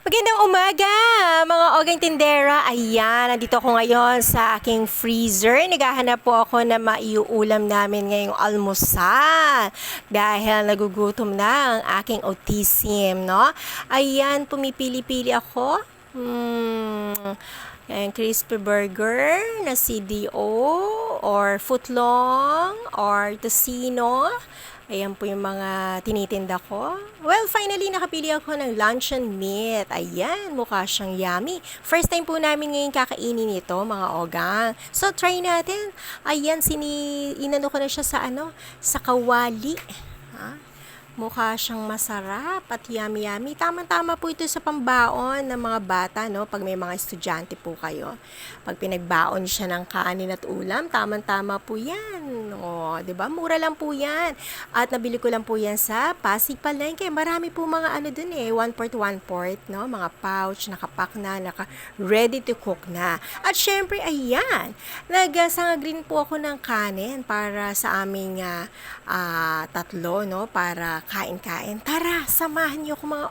Magandang umaga, mga ogang tindera. Ayan, nandito ako ngayon sa aking freezer. Naghahanap po ako na maiuulam namin ngayong almusal dahil nagugutom na ang aking autism, no? Ayan, pumipili-pili ako. Ayan, crispy burger na CDO or footlong or tocino. Ayan po yung mga tinitinda ko. Well, finally, nakapili ako ng luncheon meat. Ayan, mukha siyang yummy. First time po namin ngayon kakainin ito, mga ogang. So, try natin. Ayan, inano ko na siya sa sa kawali. Ha? Mukha siyang masarap at yummy-yummy. Tama-tama po ito sa pambaon ng mga bata, no? Pag may mga estudyante po kayo. Pag pinagbaon siya ng kanin at ulam, tama-tama po yan. O, 'di ba? Mura lang po yan. At nabili ko lang po yan sa Pasig Palengke. Marami po mga dun eh. 1/4, no? Mga pouch, nakapack na, ready to cook na. At syempre, ayan. Nagsangag rin po ako ng kanin para sa aming tatlo, no? Para kain-kain. Tara, samahan niyo ako mga